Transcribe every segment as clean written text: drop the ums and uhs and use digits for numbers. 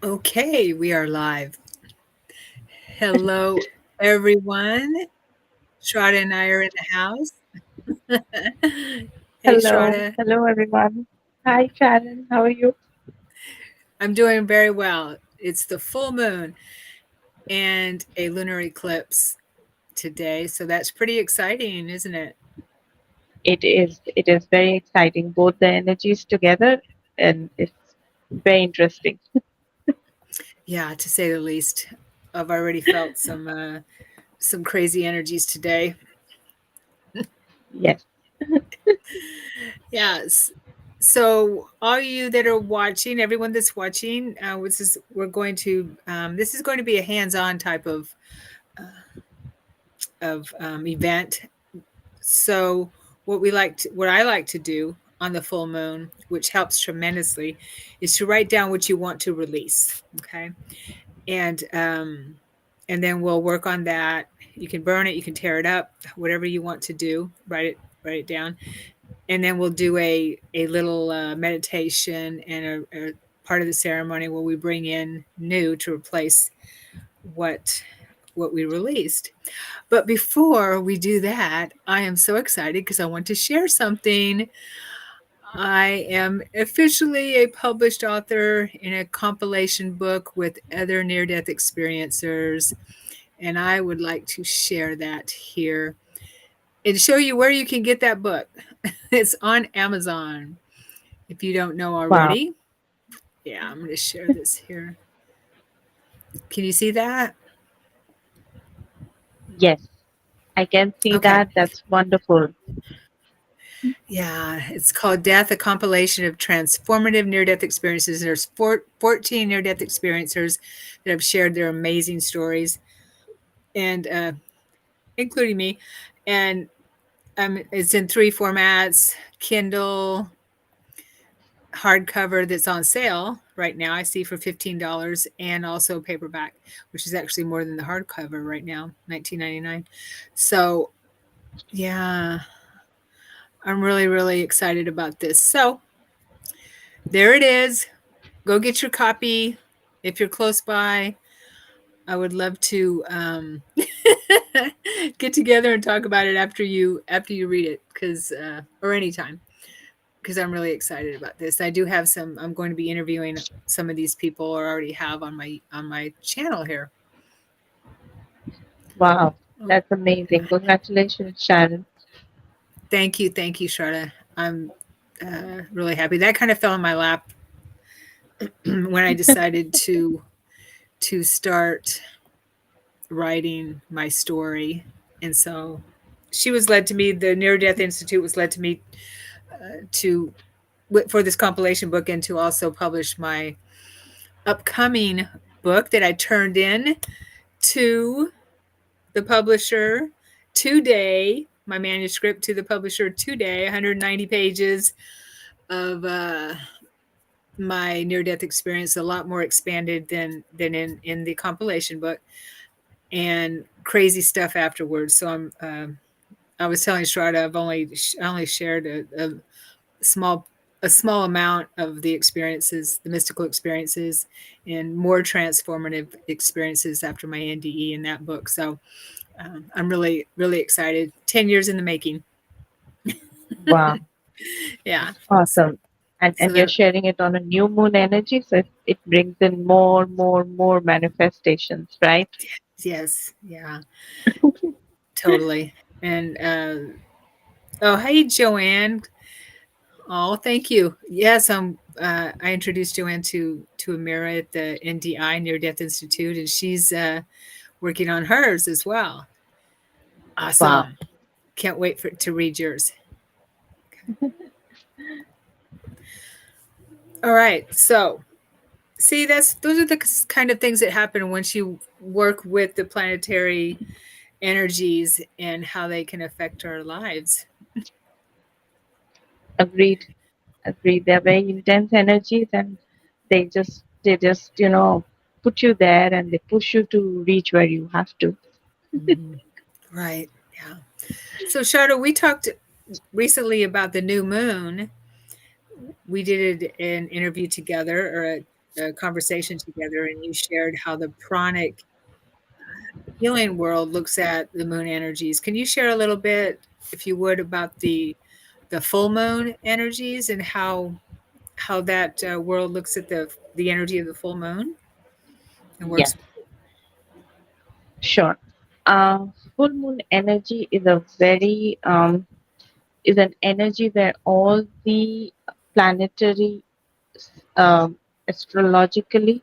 Okay, we are live. Hello, everyone. Shraddha and I are in the house. Hey, Hello, Shraddha. hello everyone. Hi Sharon, how are you? I'm doing very well. It's the full moon and a lunar eclipse today, so that's pretty exciting, isn't it? It is very exciting, both the energies together, and it's very interesting. Yeah, to say the least. I've already felt some crazy energies today. Yes. Yes. So, all you that are watching, everyone that's watching, this is going to be a hands-on type of event. So, what I like to do on the full moon, which helps tremendously, is to write down what you want to release. Okay, and um, and then we'll work on that. You can burn it, you can tear it up, whatever you want to do. Write it down, and then we'll do a little meditation and a part of the ceremony where we bring in new to replace what what we released. But before we do that, I am so excited because I want to share something. I am officially a published author in a compilation book with other near death experiencers, and I would like to share that here and show you where you can get that book. It's on Amazon. If you don't know Wow. already, yeah, I'm going to share this here. Can you see that? Yes, I can see Okay. that. That's wonderful. Yeah, it's called Death, a compilation of transformative near death experiences. There's 14 near death experiencers that have shared their amazing stories, and including me. And it's in three formats: Kindle, hardcover that's on sale right now. I see for $15, and also paperback, which is actually more than the hardcover right now, 19.99. So yeah, I'm really excited about this. So there it is. Go get your copy if you're close by. I would love to get together and talk about it after you read it, because or anytime, because I'm really excited about this. I do have some. I'm going to be interviewing some of these people, or already have on my channel here. Wow, Oh, that's amazing. Congratulations, Sharon. thank you, Sharda. I'm really happy. That kind of fell in my lap when I decided to start writing my story, and so she was led to me. The Near Death Institute was led to me to for this compilation book, and to also publish my upcoming book that I turned in to the publisher today. My manuscript to the publisher today, 190 pages of my near death experience, a lot more expanded than in the compilation book, and crazy stuff afterwards. So I was telling Shraddha I only shared small a small amount of the experiences, the mystical experiences, and more transformative experiences after my NDE in that book. So I'm really excited. 10 years in the making. Wow, Yeah. So, awesome. And so you're that sharing it on a new moon energy, so it brings in more manifestations, right? yes, yeah, totally. And oh, hey, Joanne. Oh, thank you. Yes, I introduced Joanne to Amira at the NDI, Near Death Institute, and she's working on hers as well. Wow. Awesome. Can't wait to read yours. All right. So, see, those are the kind of things that happen once you work with the planetary energies and how they can affect our lives. Agreed. Agreed. They're very intense energies, and they just put you there, and they push you to reach where you have to. Mhm. Right. Yeah. So, Sharda, we talked recently about the new moon. We did an interview together, or a conversation together, and you shared how the pranic healing world looks at the moon energies. Can you share a little bit, if you would, about the full moon energies and how that world looks at the energy of the full moon and Yes, works? sure. Full moon energy is a very is an energy where all the planetary, astrologically,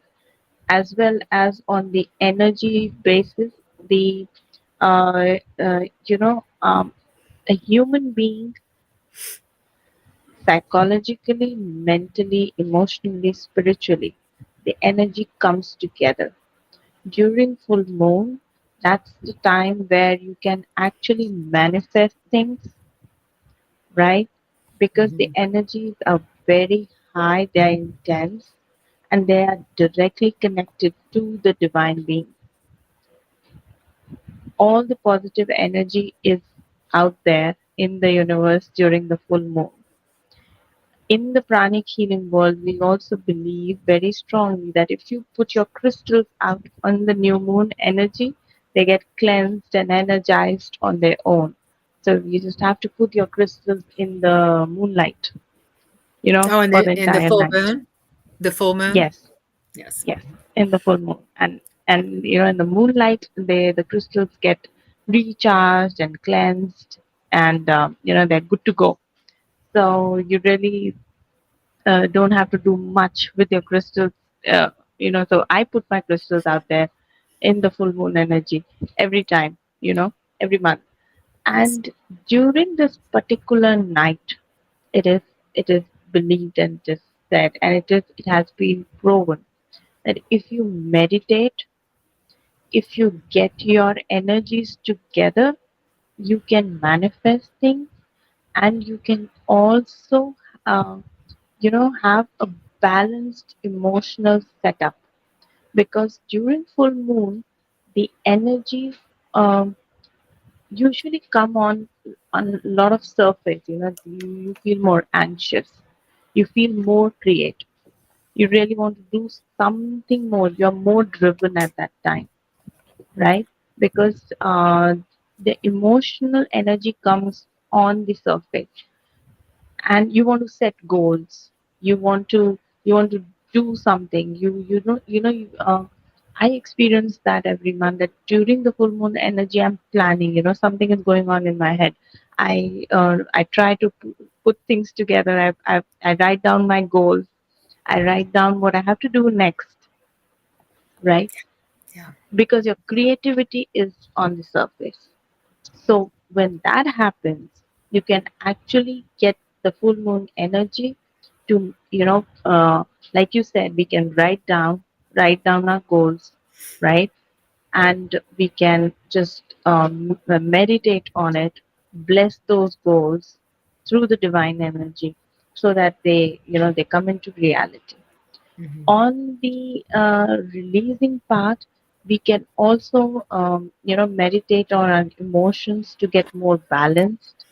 as well as on the energy basis, the you know, a human being, psychologically, mentally, emotionally, spiritually, the energy comes together during full moon. That's the time where you can actually manifest things, right? Because the Mhm. energies are very high, they are intense, and they are directly connected to the divine being. All the positive energy is out there in the universe during the full moon. In the pranic healing world, we also believe very strongly that if you put your crystals out on the new moon energy, they get cleansed and energized on their own. So you just have to put your crystals in the moonlight, Oh, for the in the entire full night. moon, the full moon. Yes, Yes. yes, in the full moon. And in the moonlight, the crystals get recharged and cleansed, and they're good to go. So you really don't have to do much with your crystals. So I put my crystals out there in the full moon energy every time, every month. Yes. And during this particular night, it is it is believed and just said, and it has been proven that if you meditate, if you get your energies together, you can manifest things, and you can also uh, have a balanced emotional setup, because during full moon the energies um, usually come on a lot of surface. You feel more anxious, you feel more creative, you really want to do something more, you're more driven at that time, right? Because the emotional energy comes on the surface, and you want to set goals, you want to do something, I experience that every month, that during the full moon energy I'm planning, something is going on in my head. I try to put things together. I write down my goals, I write down what I have to do next, right? Yeah. Because your creativity is on the surface. So when that happens, you can actually get the full moon energy to, like you said, we can write down our goals, right? And we can just meditate on it, bless those goals through the divine energy, so that they come into reality. Hmm. On the releasing part, we can also meditate on our emotions to get more balanced.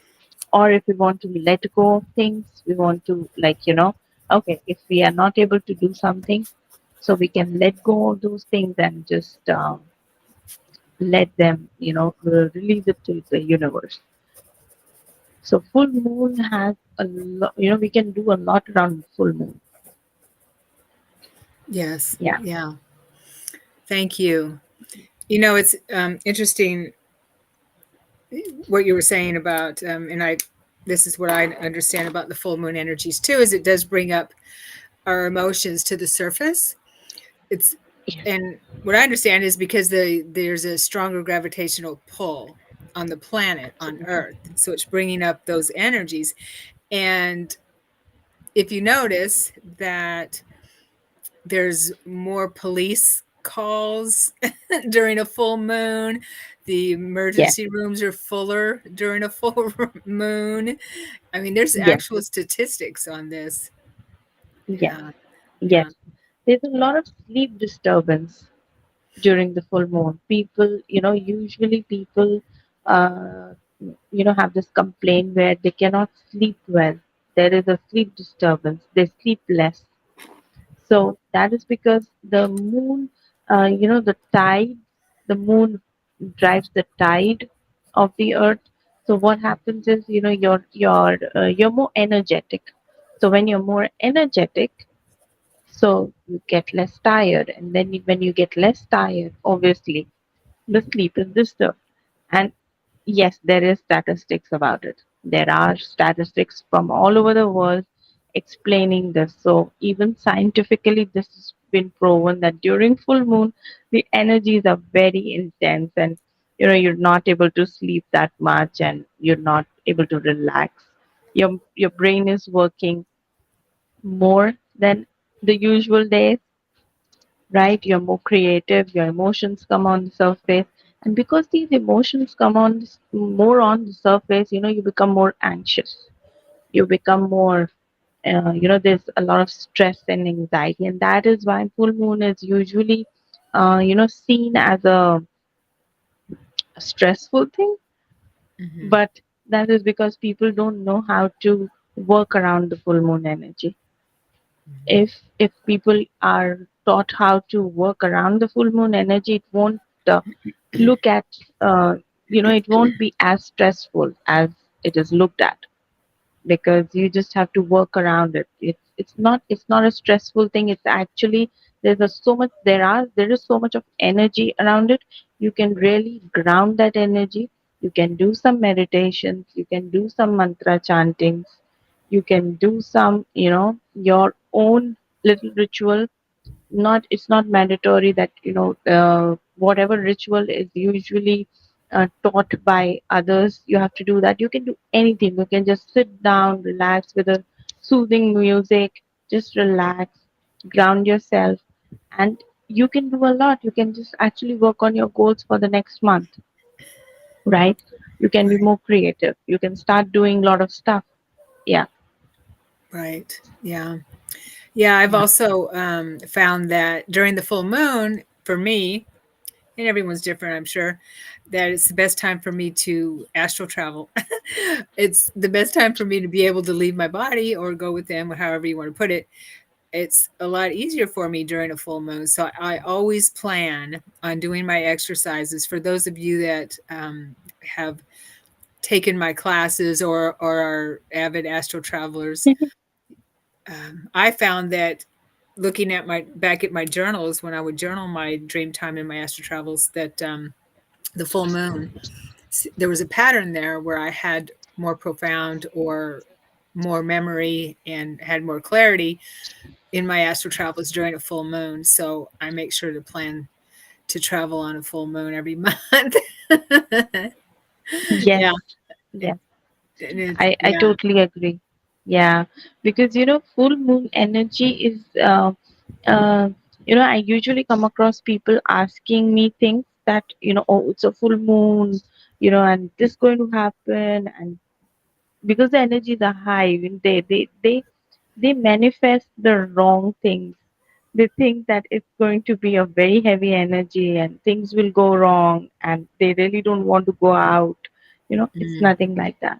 Or if we want to let go of things, we want to, okay, if we are not able to do something, so we can let go of those things and just let them, release it to the universe. So full moon has a lot, we can do a lot around full moon. Yes. Yeah. Yeah. Thank you. It's interesting what you were saying about, and this is what I understand about the full moon energies too, is it does bring up our emotions to the surface. It's Yes. and what I understand is because there's a stronger gravitational pull on the planet on Earth, so it's bringing up those energies. And if you notice that there's more police calls during a full moon, the Yes. emergency rooms are fuller during a full moon. I mean, there's Yes. actual statistics on this. Yes. Yeah, Yes. yeah. There's a lot of sleep disturbance during the full moon. People, usually people, uh, have this complaint where they cannot sleep well. There is a sleep disturbance. They sleep less. So that is because the moon, the tide, the moon drives the tide of the earth. So what happens is, you're more energetic. So when you're more energetic, so you get less tired, and then when you get less tired, obviously the sleep is disturbed. And yes, there is statistics about it. There are statistics from all over the world explaining this. So even scientifically, this has been proven that during full moon, the energies are very intense, and you're not able to sleep that much, and you're not able to relax. Your brain is working more than the usual days, right? You're more creative, your emotions come on the surface. And because these emotions come on more on the surface, you become more anxious. You become more, there's a lot of stress and anxiety. And that is why full moon is usually, seen as a stressful thing. Hmm. But that is because people don't know how to work around the full moon energy. If people are taught how to work around the full moon energy, it won't look at it won't be as stressful as it is looked at, because you just have to work around it. It's not a stressful thing. It's actually, there is so much of energy around it. You can really ground that energy. You can do some meditations, you can do some mantra chantings, you can do some, your own little ritual. Not It's not mandatory that whatever ritual is usually taught by others, you have to do that. You can do anything. You can just sit down, relax with a soothing music, just relax, ground yourself, and you can do a lot. You can just actually work on your goals for the next month, right? You can be Right. more creative, you can start doing a lot of stuff. Yeah. Right. Yeah. Yeah. I've Yeah. also found that during the full moon, for me, and everyone's different, I'm sure, that it's the best time for me to astral travel. It's the best time for me to be able to leave my body or go with them, however you want to put it. It's a lot easier for me during a full moon. So I always plan on doing my exercises. For those of you that have taken my classes or are avid astral travelers, I found that looking at my back at my journals when I would journal my dream time and my astral travels, that the full moon, there was a pattern there where I had more profound or more memory and had more clarity in my astral travels during a full moon. So I make sure to plan to travel on a full moon every month. Yes. Yeah. Yes. And I yeah. totally agree. Yeah, because full moon energy is, I usually come across people asking me things that, oh, it's a full moon, and this going to happen, and because the energies are high, they manifest the wrong things. They think that it's going to be a very heavy energy and things will go wrong, and they really don't want to go out. It's Mm, nothing like that.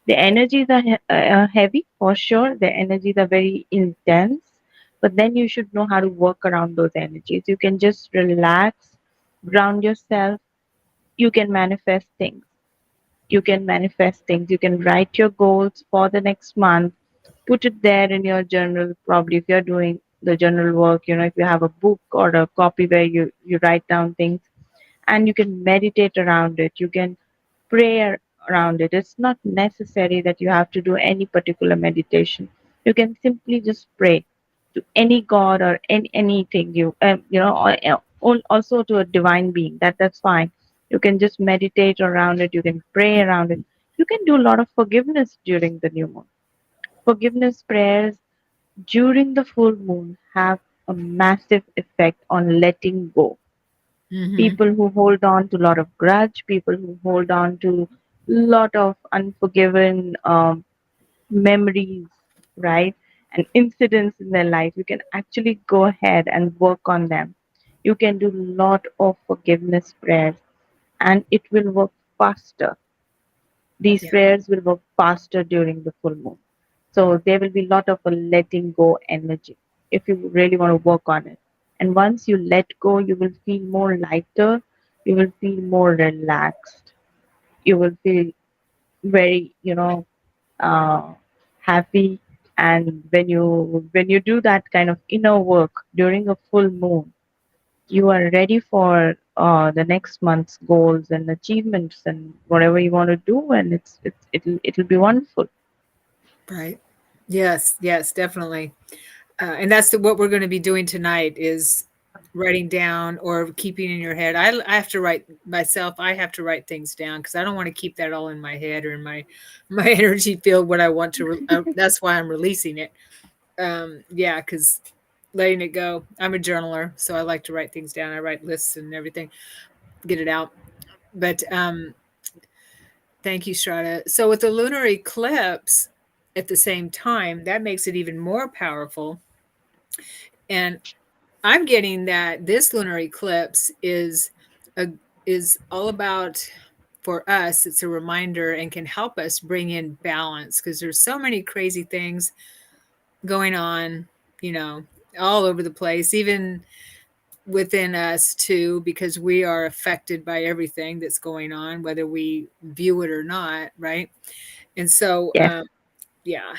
The energies are heavy for sure. The energies are very intense, but then you should know how to work around those energies. You can just relax, ground yourself. You can manifest things. You can manifest things. You can write your goals for the next month, put it there in your journal. Probably if you're doing the journal work, if you have a book or a copy where you write down things, and you can meditate around it. You can pray around it. It's not necessary that you have to do any particular meditation. You can simply just pray to any god or anything or also to a divine being. That's fine. You can just meditate around it. You can pray around it. You can do a lot of forgiveness during the new moon. Forgiveness prayers during the full moon have a massive effect on letting go. mhm. People who hold on to a lot of grudge, people who hold on to a lot of unforgiven memories, right? And incidents in their life, you can actually go ahead and work on them. You can do a lot of forgiveness prayers, and it will work faster. These Yeah. prayers will work faster during the full moon. So there will be a lot of a letting go energy. if you really want to work on it. And once you let go, you will feel more lighter, you will feel more relaxed, you will feel very, uh, happy. And when you do that kind of inner work during a full moon, you are ready for the next month's goals and achievements and whatever you want to do, and it'll be wonderful. Right. Yes, yes, definitely. And that's what we're going to be doing tonight is writing down or keeping in your head. I have to write myself. I have to write things down because I don't want to keep that all in my head or in my energy field. What I want to. That's why I'm releasing it. Yeah, because letting it go. I'm a journaler, so I like to write things down. I write lists and everything, get it out. But thank you, Shraddha. So with the lunar eclipse at the same time, that makes it even more powerful. And I'm getting that this lunar eclipse a, is all about for us. It's a reminder and can help us bring in balance because there's so many crazy things going on, you know, all over the place, even within us too, because we are affected by everything that's going on, whether we view it or not, right? And so, Yes, yeah.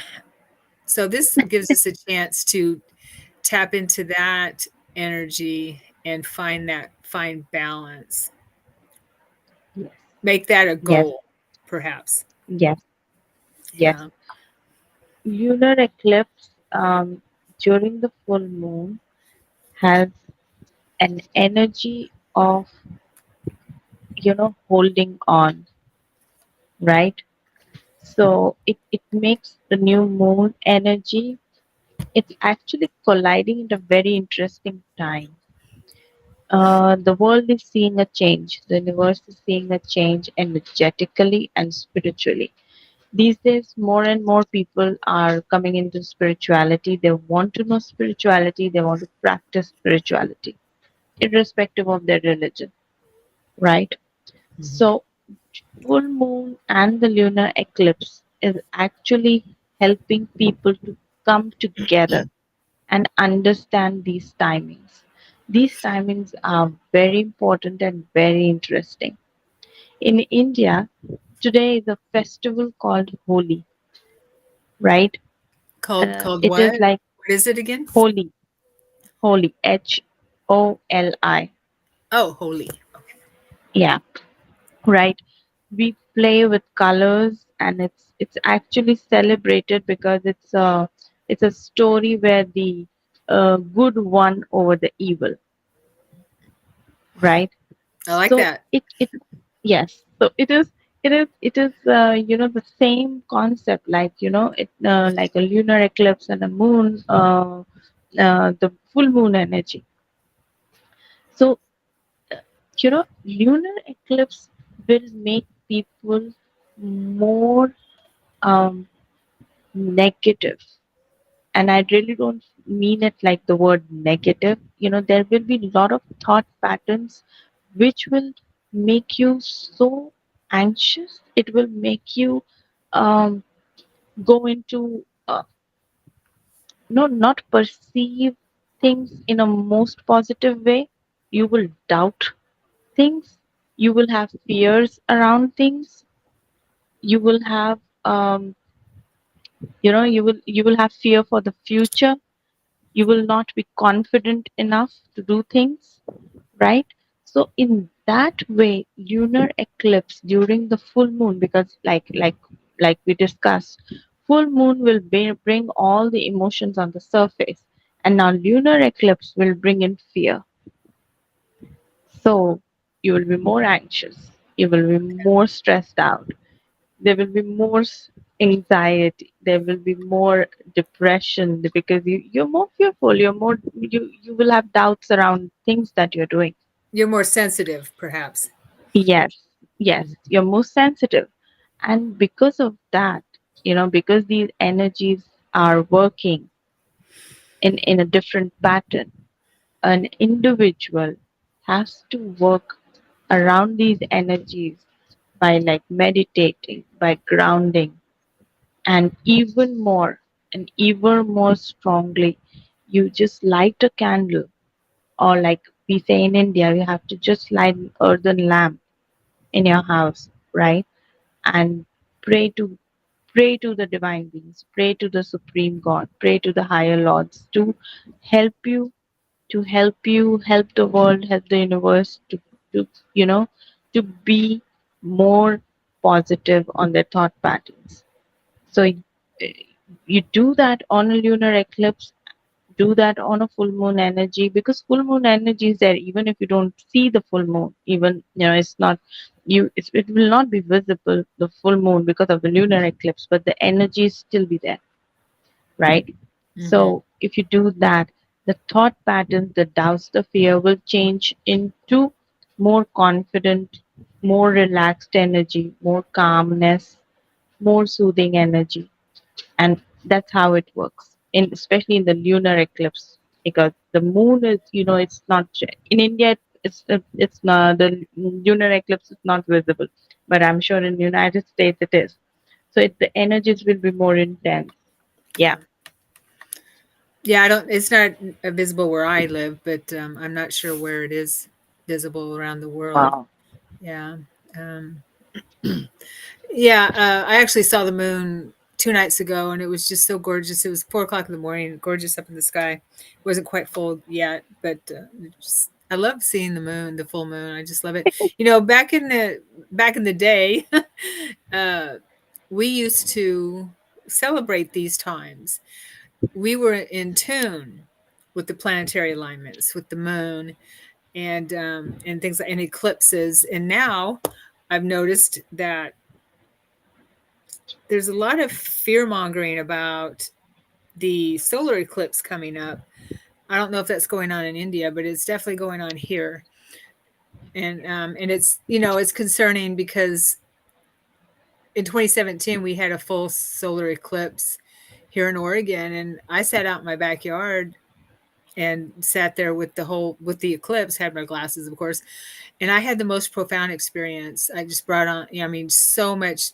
So this gives us a chance to tap into that energy and find balance. yes, Make that a yes, goal, perhaps. yes, yes. Yeah. Lunar eclipse during the full moon has an energy of, holding on, right? So it makes the new moon energy, it's actually colliding at a very interesting time. The world is seeing a change. The universe is seeing a change energetically and spiritually. These days, more and more people are coming into spirituality. They want to know spirituality. They want to practice spirituality, irrespective of their religion, right? Mhm. So, full moon and the lunar eclipse is actually helping people to come together and understand these timings. These timings are very important and very interesting. In India, today is a festival called Holi, right? Called It what? is like What is it again? Holi, Holi, Holi. Oh, holy. Okay. Yeah, right. We play with colors, and it's actually celebrated because it's a story where the good won over the evil, right? I like So that. it yes, so it is the same concept, like it like a lunar eclipse and a moon, the full moon energy. So lunar eclipse will make people more um, negative, and I really don't mean it like the word negative. There will be a lot of thought patterns which will make you so anxious. It will make you um, go into not perceive things in a most positive way. You will doubt things. You will have fears around things. You will have you will have fear for the future. You will not be confident enough to do things, right? So in that way, lunar eclipse during the full moon, because like we discussed, full moon will bring all the emotions on the surface, and now lunar eclipse will bring in fear. So you will be more anxious, you will be more stressed out, there will be more anxiety, there will be more depression, because you're more fearful, you will have doubts around things that you're doing. You're more sensitive, perhaps. Yes, yes, Mhm. you're more sensitive. And because of that, because these energies are working in a different pattern, an individual has to work around these energies by like meditating, by grounding, and even more strongly, You just light a candle, or like we say in India, you have to just light an earthen lamp in your house, right? And pray to pray to the divine beings, pray to the supreme God, pray to the higher lords to help you, help the world, help the universe to you know, to be more positive on their thought patterns. So you do that on a lunar eclipse, do that on a full moon energy, because full moon energy is there even if you don't see the full moon. Even, it's not it will not be visible, the full moon, because of the lunar eclipse, but the energy is still be there, right? Mm-hmm. So if you do that, the thought patterns, the doubts, the fear will change into more confident, more relaxed energy, more calmness, more soothing energy. And that's how it works, in especially in the lunar eclipse, because the moon is, it's not in India. It's not, the lunar eclipse is not visible, but I'm sure in the United States it is. So the energies will be more intense. Yeah. Yeah. Yeah, I don't it's not visible where I live, but I'm not sure where it is visible around the world. Wow. Yeah. Um, yeah, I actually saw the moon 2 nights ago, and it was just so gorgeous. It was 4 o'clock in the morning, gorgeous up in the sky. It wasn't quite full yet, but I love seeing the moon, the full moon. I just love it. Back in the day, uh, we used to celebrate these times. We were in tune with the planetary alignments, with the moon, and things like and eclipses. And now I've noticed that there's a lot of fear mongering about the solar eclipse coming up. I don't know if that's going on in India, but it's definitely going on here. And it's concerning because in 2017 we had a full solar eclipse here in Oregon, and I sat out in my backyard and sat there with the eclipse, had my glasses, of course, and I had the most profound experience. I just brought on, I mean, so much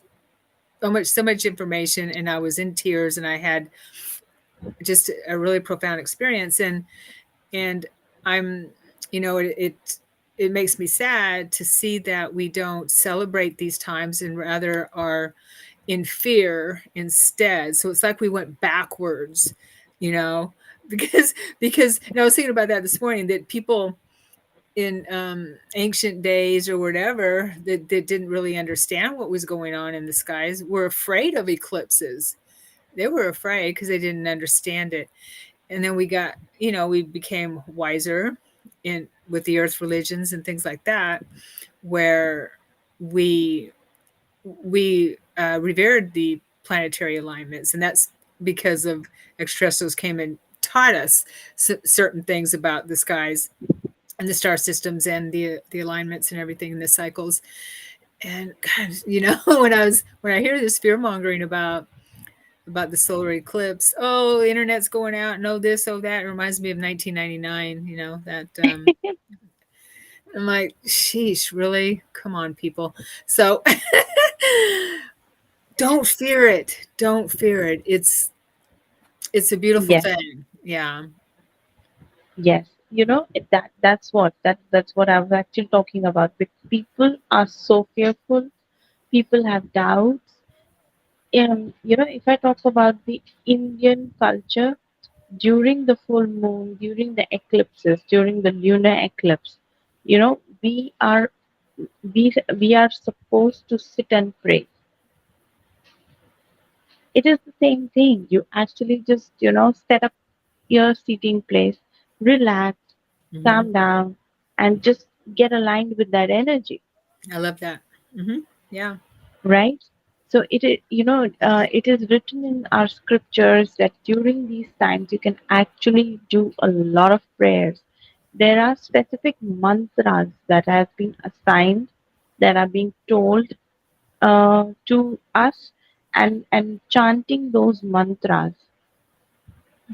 information, and I was in tears, and I had just a really profound experience. And I'm, it makes me sad to see that we don't celebrate these times and rather are in fear instead. So it's like we went backwards, you know, because and I was thinking about that this morning, that people in ancient days or whatever that didn't really understand what was going on in the skies were afraid of eclipses. They were afraid because they didn't understand it. And then we became wiser in with the earth religions and things like that, where we revered the planetary alignments, and that's because of extraterrestrials came and taught us certain things about the skies and the star systems and the alignments and everything in the cycles. And God, when I hear this fear mongering about the solar eclipse, oh, the internet's going out, no this, oh that, it reminds me of 1999. That I'm like, sheesh, really? Come on, people. So don't fear it. Don't fear it. It's a beautiful Yes. thing. Yeah. Yes. That's what I was actually talking about. People are so fearful. People have doubts. If I talk about the Indian culture, during the full moon, during the eclipses, during the lunar eclipse, we are supposed to sit and pray. It is the same thing. You actually just, set up your seating place, relax, Hmm. calm down, and just get aligned with that energy, I love that. Hmm. Yeah. right? So it is written in our scriptures that during these times you can actually do a lot of prayers. There are specific mantras that have been assigned, that are being told to us, and chanting those mantras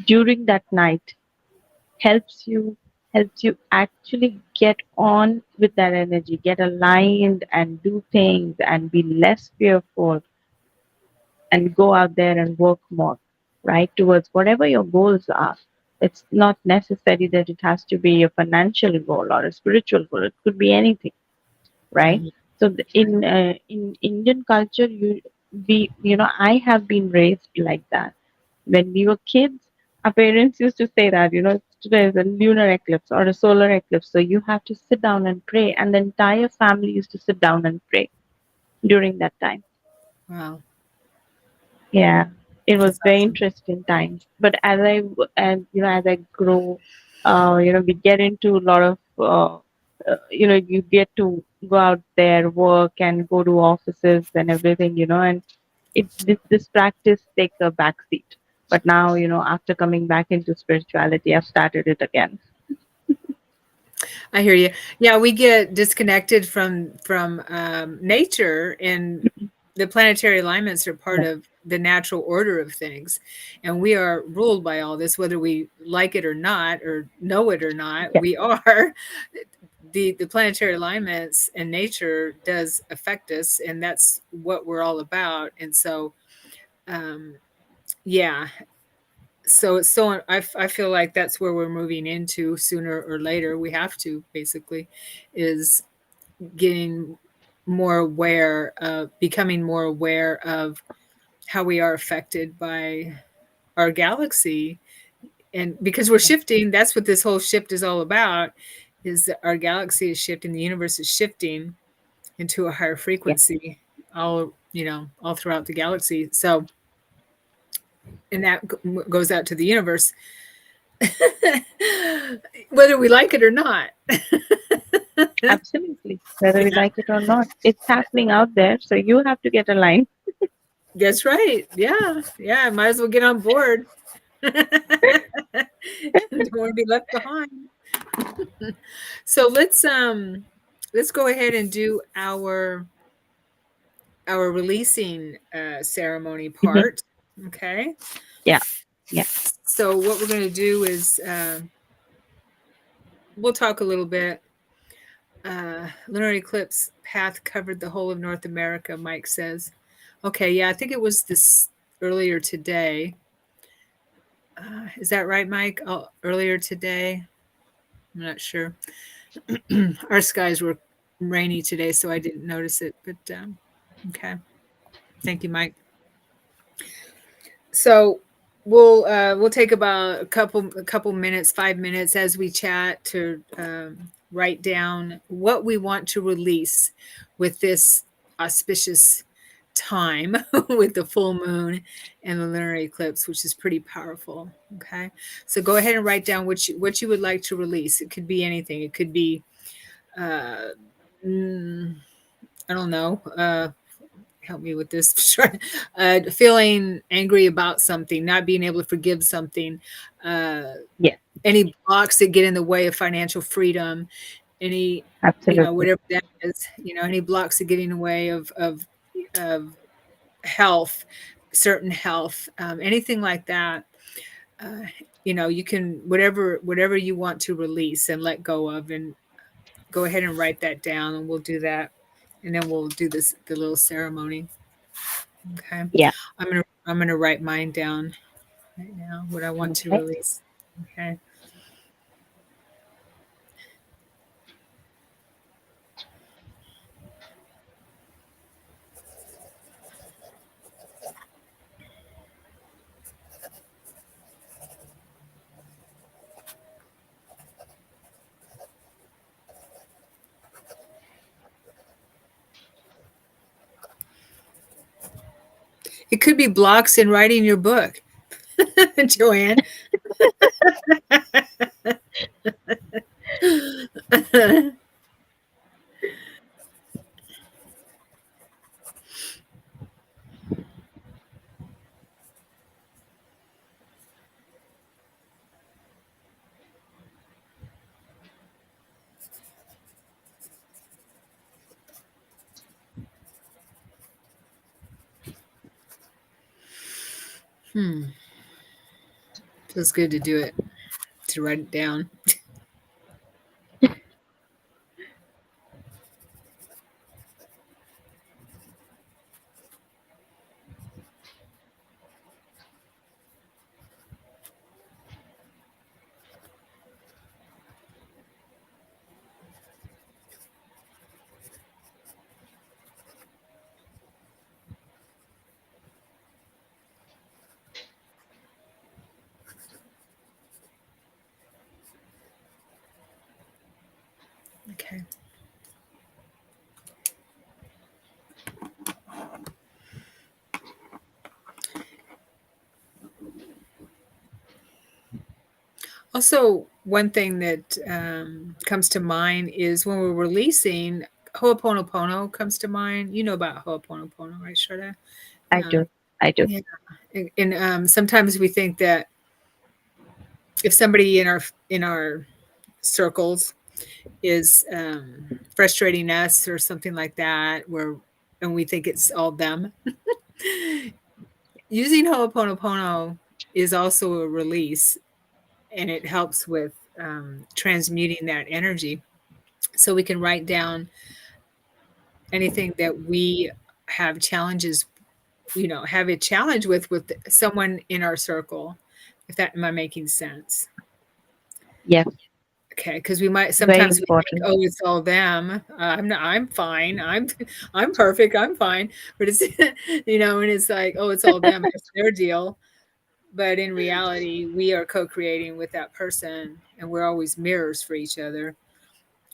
during that night helps you helps you actually get on with that energy, get aligned, and do things and be less fearful, and go out there and work more, right, towards whatever your goals are. It's not necessary that it has to be a financial goal or a spiritual goal. It could be anything, right? Mhm. So Right. in Indian culture, I have been raised like that. When we were kids, our parents used to say that, today is a lunar eclipse or a solar eclipse, so you have to sit down and pray, and the entire family used to sit down and pray during that time. Wow. Yeah, it was That's very awesome. interesting times. But as I grow, we get into a lot of, you get to go out there, work, and go to offices and everything, and this practice take a backseat. But now, after coming back into spirituality, I've started it again. I hear you. Yeah, we get disconnected from nature, and the planetary alignments are part Yeah, of the natural order of things, and we are ruled by all this, whether we like it or not, or know it or not. yeah, We are. The planetary alignments and nature does affect us, and that's what we're all about. And so, um, yeah, so it's so I feel like that's where we're moving into sooner or later. We have to basically is getting more aware of becoming more aware of how we are affected by our galaxy, and because we're shifting, that's what this whole shift is all about, is that our galaxy is shifting, the universe is shifting into a higher yeah, frequency, all all throughout the galaxy. So, and that goes out to the universe, whether we like it or not. absolutely. Whether we Yeah, like it or not, it's happening out there. So you have to get aligned. that's right. Yeah, yeah. Might as well get on board. Don't want to be left behind. So let's go ahead and do our releasing ceremony part. Okay. Yeah, yeah. So what we're going to do is we'll talk a little bit. Lunar eclipse path covered the whole of North America, Mike says. Okay, yeah, I think it was this earlier today. Is that right, Mike? Oh, earlier today? I'm not sure. Our skies were rainy today, so I didn't notice it. But okay, thank you, Mike. So we'll take about a couple minutes, 5 minutes as we chat to write down what we want to release with this auspicious time with the full moon and the lunar eclipse, which is pretty powerful. Okay, so go ahead and write down what you would like to release. It could be anything. It could be uh, mm, I don't know. Help me with this. Sure. Feeling angry about something, not being able to forgive something, uh, Yes, any blocks that get in the way of financial freedom, any, absolutely. whatever that is, any blocks that get in the way of health, certain health, anything like that. Uh, you can whatever you want to release and let go of, and go ahead and write that down, and we'll do that, and then we'll do the little ceremony. Okay. Yeah. I'm gonna write mine down right now, what I want to Okay. release. Okay. It could be blocks in writing your book, Joanne. Hmm. Feels good to do it, to write it down. Okay. Also, one thing that comes to mind is when we're releasing, Ho'oponopono comes to mind. You know about Ho'oponopono, right, Shraddha? I Yeah. do. I do. Yeah. And sometimes we think that if somebody in our circles is frustrating us or something like that, where and we think it's all them, using Ho'oponopono is also a release, and it helps with transmuting that energy. So we can write down anything that we have challenges, have a challenge with someone in our circle. If that am I making sense? Yes. Okay, because we might Very sometimes we think, important. oh, it's all them. I'm not. I'm fine. I'm perfect. I'm fine. But it's and it's like, oh, it's all them. It's their deal. But in reality, we are co-creating with that person, and we're always mirrors for each other.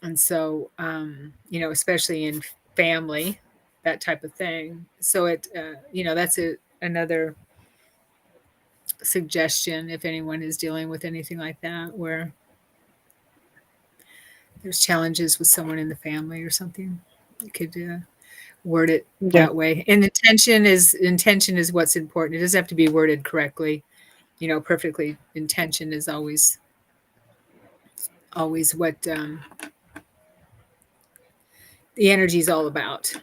And so, especially in family, that type of thing. So that's another suggestion if anyone is dealing with anything like that, where there's challenges with someone in the family or something. You could word it Yes. that way. And intention is what's important. It doesn't have to be worded correctly, perfectly. Intention is always what the energy is all about.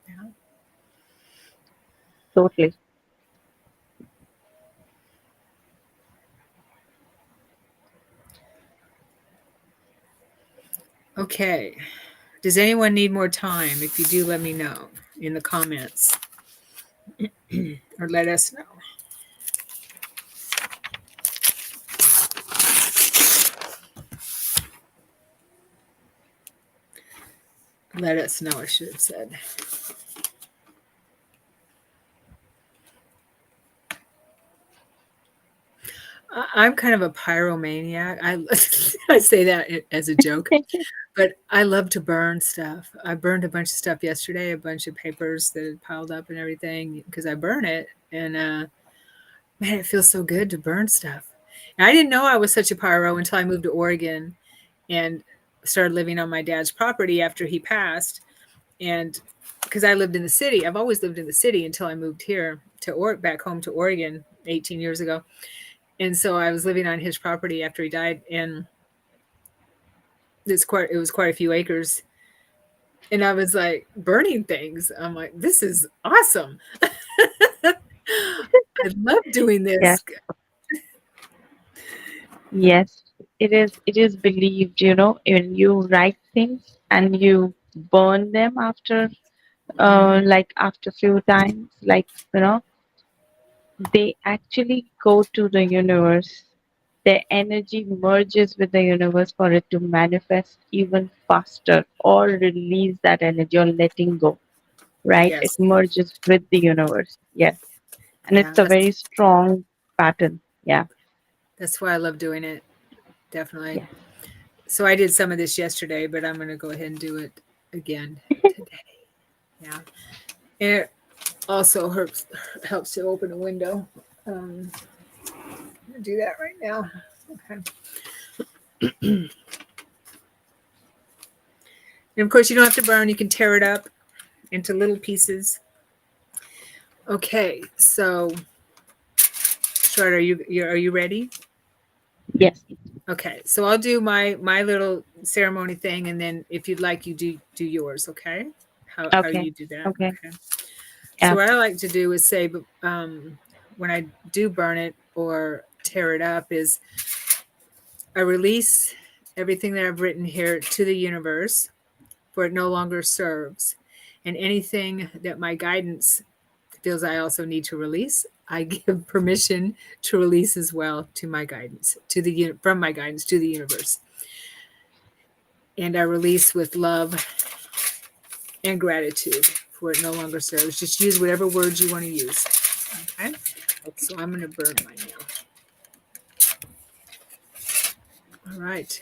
Yeah. Totally. Okay. Does anyone need more time? If you do, let me know in the comments or let us know. Let us know, I should have said. I'm kind of a pyromaniac. I say that as a joke, but I love to burn stuff. I burned a bunch of stuff yesterday, a bunch of papers that had piled up and everything because I burn it. And man, it feels so good to burn stuff. And I didn't know I was such a pyro until I moved to Oregon and started living on my dad's property after he passed. And because I lived in the city, I've always lived in the city until I moved here back home to Oregon 18 years ago. And so I was living on his property after he died, and it was quite a few acres. And I was like burning things. I'm like, this is awesome. I love doing Yes. this. Yes. It is believed, when you write things and you burn them after Mhm. like after few times, like, they actually go to the universe. Their energy merges with the universe for it to manifest even faster or release that energy or letting go, right? It Yes. merges with the universe. Yes. And Yeah. it's a very strong pattern. Yeah. That's why I love doing it. Definitely. Yes. So I did some of this yesterday, but I'm going to go ahead and do it again today. Yeah. And it also helps to open a window. Um, I'm going to do that right now. Okay. And of course, you don't have to burn. You can tear it up into little pieces. Okay. So, Short, are you ready? Yes. Okay. So I'll do my little ceremony thing, and then if you'd like, you do yours. Okay. How Okay. you do that? Okay. Okay. So Yeah. what I like to do is say, when I do burn it or tear it up, is I release everything that I've written here to the universe, for it no longer serves, and anything that my guidance feels I also need to release, I give permission to release as well to my guidance from my guidance to the universe, and I release with love and gratitude for it no longer serves. Just use whatever words you want to use. Okay. So I'm going to burn mine now. All right.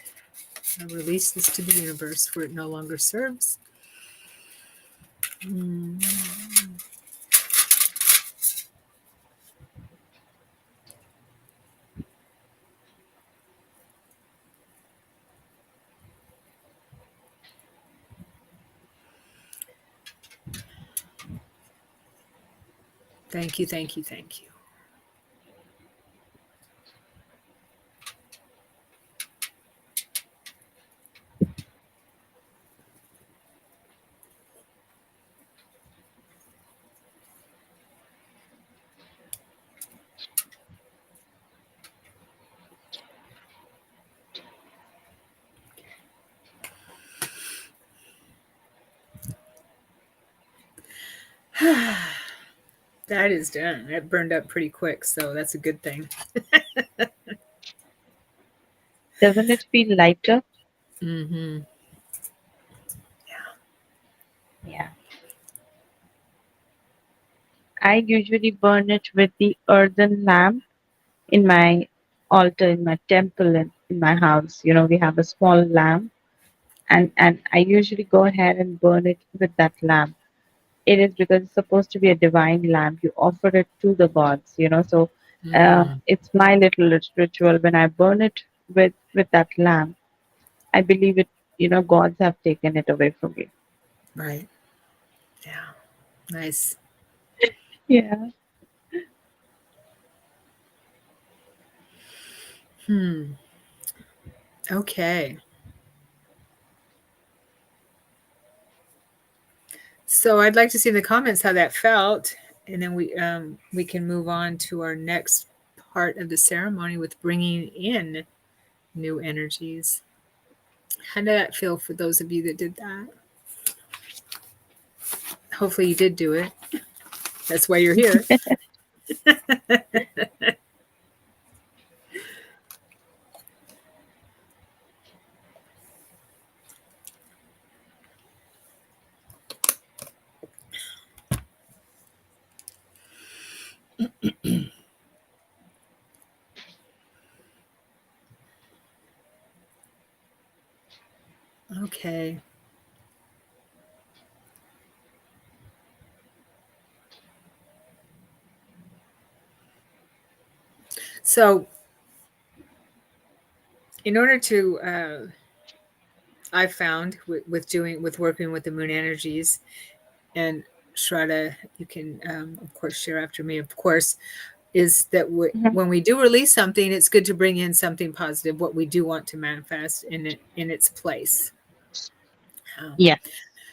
I release this to the universe for it no longer serves. Mm. Thank you, thank you, thank you. That is done. It burned up pretty quick, so that's a good thing. Doesn't it feel lighter? Mm-hmm. Yeah. I usually burn it with the earthen lamp in my altar, in my temple, in my house. You know, we have a small lamp, and I usually go ahead and burn it with that lamp. It is because it's supposed to be a divine lamp. You offer it to the gods, you know. So Mm, it's my little ritual. When I burn it with that lamp, I believe it. You know, gods have taken it away from you. right. Yeah. Nice. Yeah. Hmm. Okay. So I'd like to see in the comments how that felt, and then we can move on to our next part of the ceremony with bringing in new energies. How did that feel for those of you that did that? Hopefully you did do it. That's why you're here. Okay. So in order to I found with working with the moon energies, and Shraddha, you can of course share after me, of course, is that Mhm. when we do release something, it's good to bring in something positive, what we do want to manifest in its place. Um, Yes.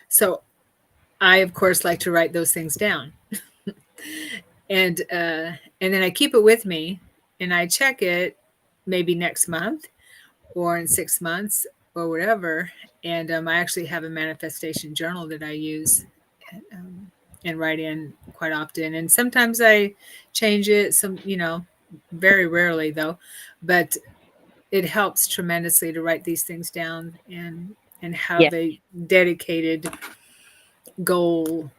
so I, of course, like to write those things down, and then I keep it with me, and I check it maybe next month or in 6 months or whatever. And I actually have a manifestation journal that I use, um, and write in quite often. And sometimes I change it, very rarely though, but it helps tremendously to write these things down and have Yes. a dedicated goal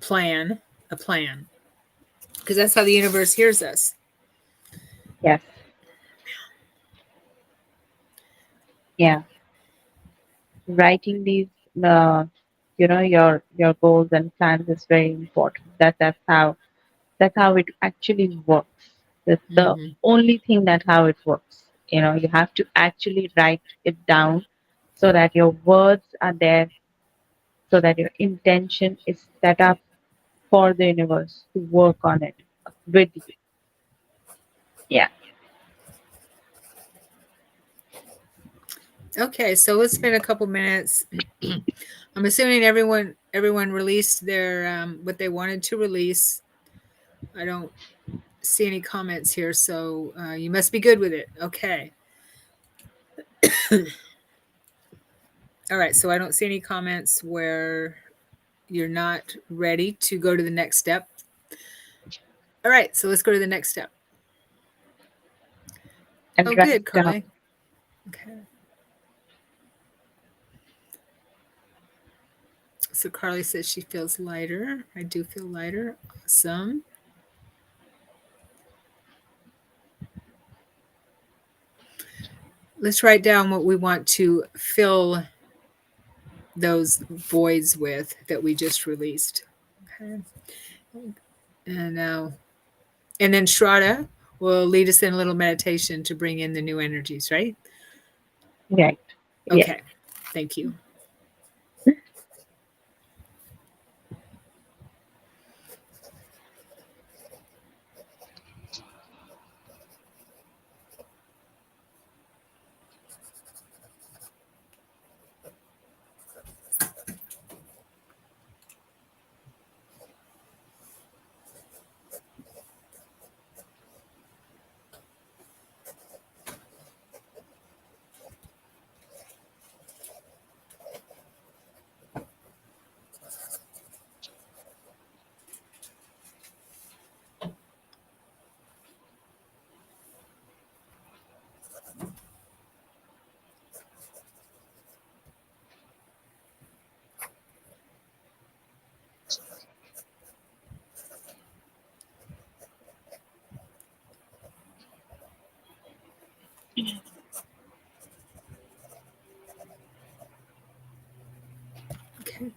plan, a plan, because that's how the universe hears us. Yes. Yeah. Writing these, uh, you know, your goals and plans is very important. That's how it actually works. That's the Hmm. only thing that how it works. You know, you have to actually write it down so that your words are there, so that your intention is set up for the universe to work on it with you. Yeah. Okay, so let's spend a couple minutes. I'm assuming everyone released their what they wanted to release. I don't see any comments here, so you must be good with it. Okay. All right, so I don't see any comments where you're not ready to go to the next step. All right, so let's go to the next step. And Oh, write good, down. Carly. Okay. So Carly says she feels lighter. I do feel lighter. Awesome. let's write down what we want to fill those voids with that we just released. Okay. And now, and then Shraddha will lead us in a little meditation to bring in the new energies, right? Right. Yes. Okay. Thank you. Okay.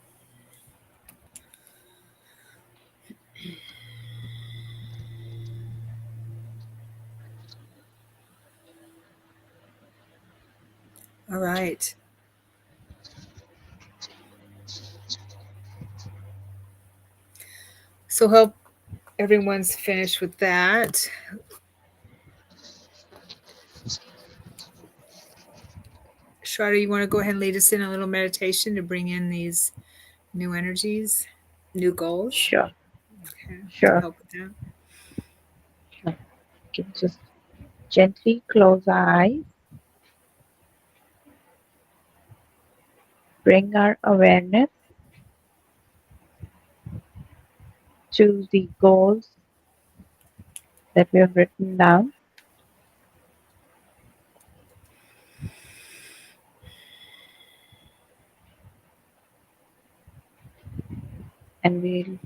All right. So help everyone's finished with that. Shraddha, you want to go ahead and lead us in a little meditation to bring in these new energies, new goals? Sure. Okay. Sure. Help with that. Sure. Okay, just gently close our eyes. Bring our awareness to the goals that we have written down, and we'll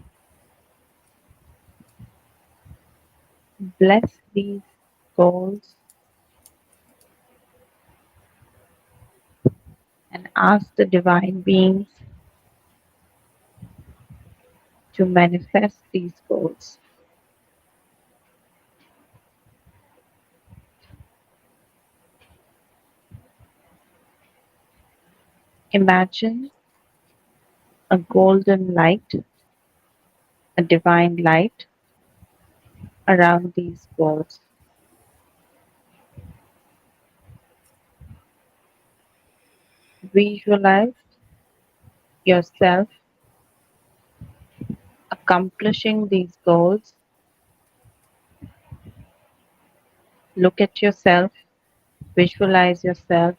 bless these goals and ask the divine beings to manifest these goals. Imagine a golden light, a divine light around these goals. Visualize yourself accomplishing these goals. Look at yourself, visualize yourself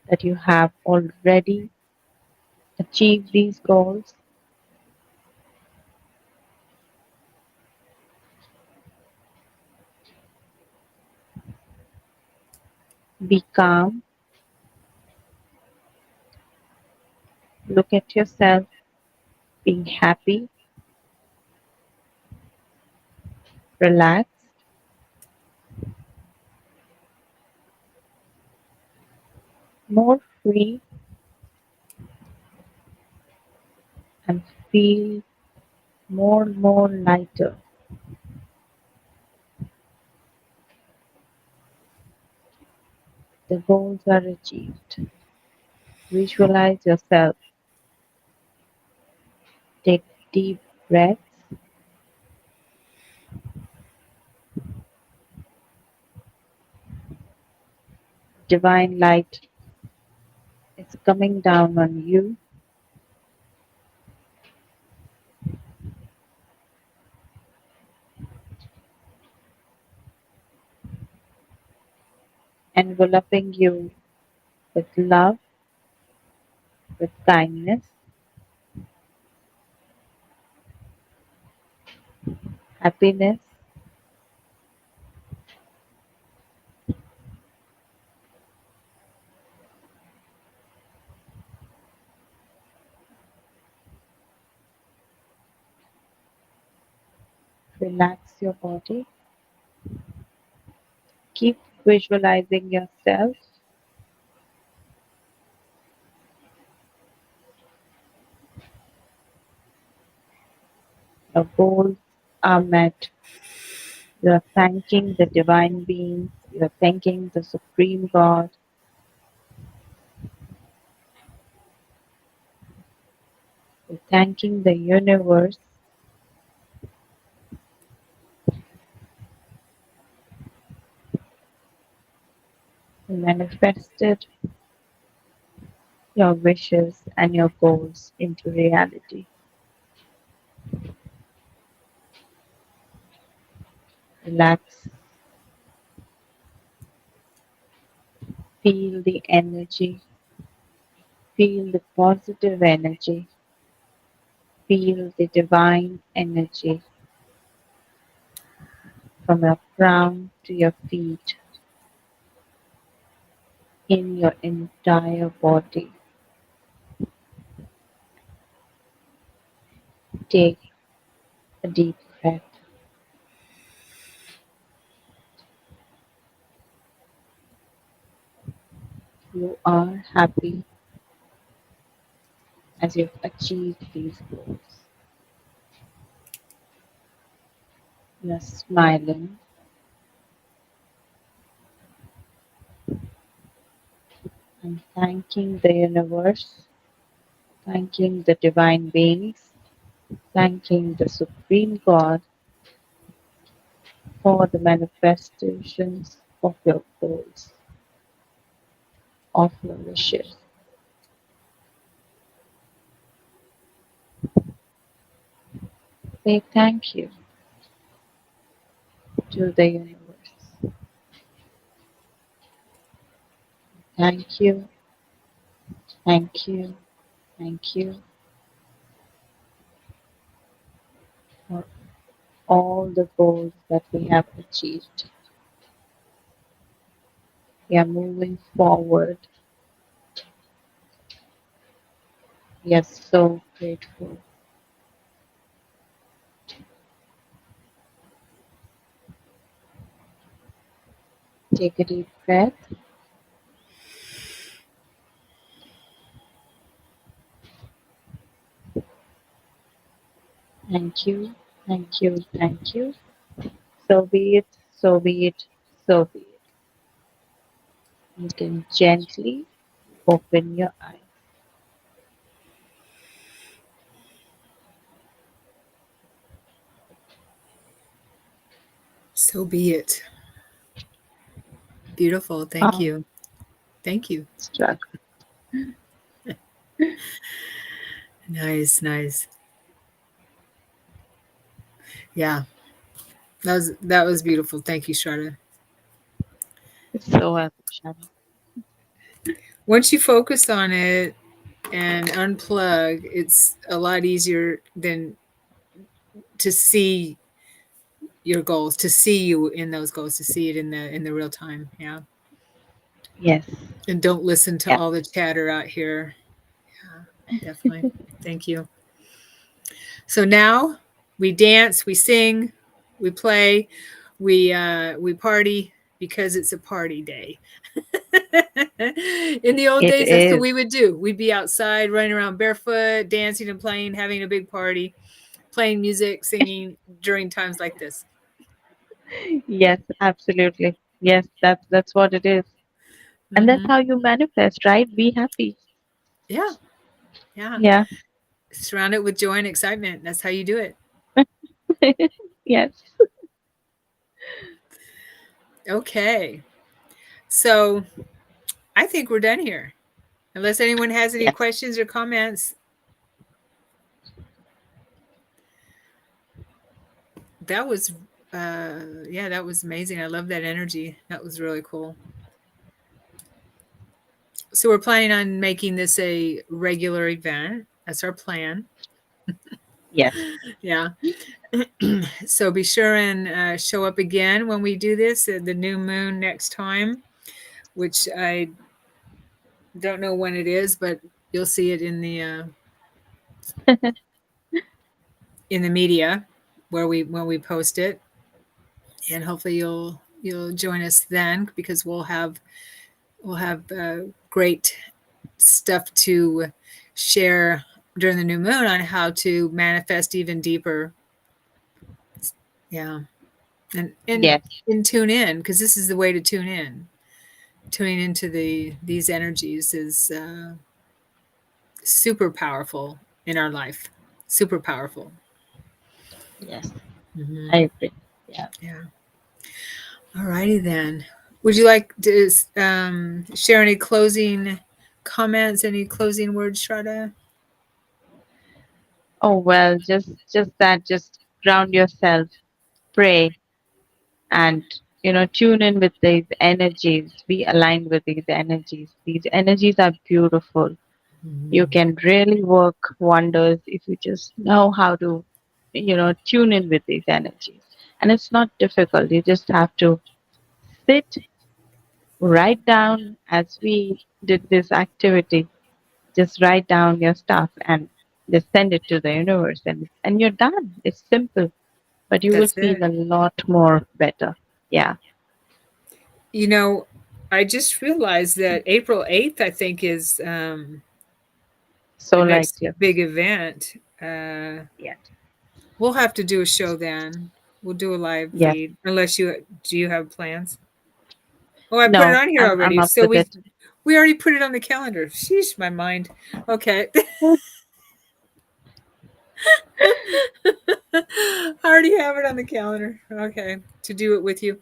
that you have already achieved these goals. Be calm. Look at yourself being happy, relaxed, more free, and feel more and more lighter. The goals are achieved. Visualize yourself. Take deep breaths. Divine light is coming down on you. Enveloping you with love, with kindness, happiness. Relax your body. Keep visualizing yourself, your goals are met, you're thanking the divine beings, you're thanking the Supreme God, you're thanking the universe, you manifested your wishes and your goals into reality. Relax, feel the energy, feel the positive energy, feel the divine energy from your crown to your feet in your entire body. Take a deep breath. You are happy as you've achieved these goals. You're smiling and thanking the universe, thanking the divine beings, thanking the Supreme God for the manifestations of your goals, of your wishes. Say thank you to the universe. Thank you, thank you, thank you for all the goals that we have achieved. We are moving forward. We are so grateful. Take a deep breath. Thank you, thank you, thank you. So be it, so be it, so be it. You can gently open your eyes. So be it. Beautiful. Thank Ah, you. Thank you. struck. Nice, nice. Yeah, that was beautiful. Thank you, Sharda. So welcome, Shana. Once you focus on it and unplug, it's a lot easier than to see your goals, to see you in those goals, to see it in the real time. Yeah. Yes, And don't listen to yes. all the chatter out here. Yeah, definitely. Thank you. So now we dance, we sing, we play, we party because it's a party day. In the old It days, that's what is. we would do. We'd be outside running around barefoot, dancing and playing, having a big party, playing music, singing during times like this. Yes, absolutely. Yes, that's what it is. And that's Hmm. how you manifest, right? Be happy. Yeah, yeah. Yeah. Surround it with joy and excitement. That's how you do it. Yes. Okay. So I think we're done here. Unless anyone has any Yes. questions or comments, that was yeah, that was amazing. I love that energy. That was really cool. So we're planning on making this a regular event. That's our plan. Yes. Yeah. So be sure and show up again when we do this at the new moon next time, which I don't know when it is, but you'll see it in the media where we when we post it, and hopefully you'll you'll join us then, because we'll have great stuff to share during the new moon on how to manifest even deeper. Yeah, and Yes, and tune in, because this is the way to tune in. Tuning into these energies is super powerful in our life. Super powerful. yes, Hmm. I agree. Yeah. Yeah. All righty then. Would you like to share any closing comments, any closing words, Shraddha? Oh well, just that, just ground yourself, pray, and tune in with these energies, be aligned with these energies. These energies are beautiful. You Mhm. can really work wonders if you just know how to tune in with these energies. And it's not difficult. You just have to sit, write down, as we did this activity, just write down your stuff and just send it to the universe, and you're done. It's simple, but you will That's feel it. a lot more better. Yeah. You know, I just realized that April 8th, I think, is the Solar next eclipse. big event. Uh, Yeah. we'll have to do a show then. We'll do a live Yes. feed, unless do you have plans? Oh, I put it No, on here I'm already. up So with it. we already put it on the calendar. Sheesh, my mind. Okay. I already have it on the calendar. Okay, to do it with you.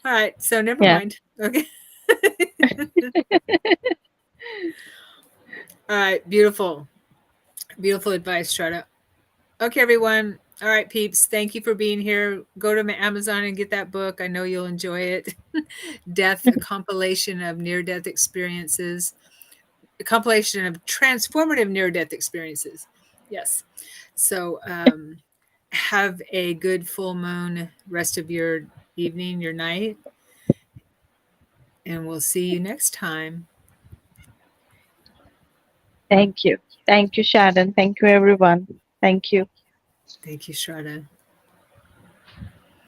All right, so never Yeah. mind. Okay. All right, beautiful. Beautiful advice, Shraddha. Okay, everyone. All right, peeps. Thank you for being here. Go to Amazon and get that book. I know you'll enjoy it. Death, a compilation of near death experiences, a compilation of transformative near death experiences. Yes. So, have a good full moon rest of your evening, your night, and we'll see you next time. Thank you. Thank you, Sharon. Thank you, everyone. Thank you. Thank you, Shraddha.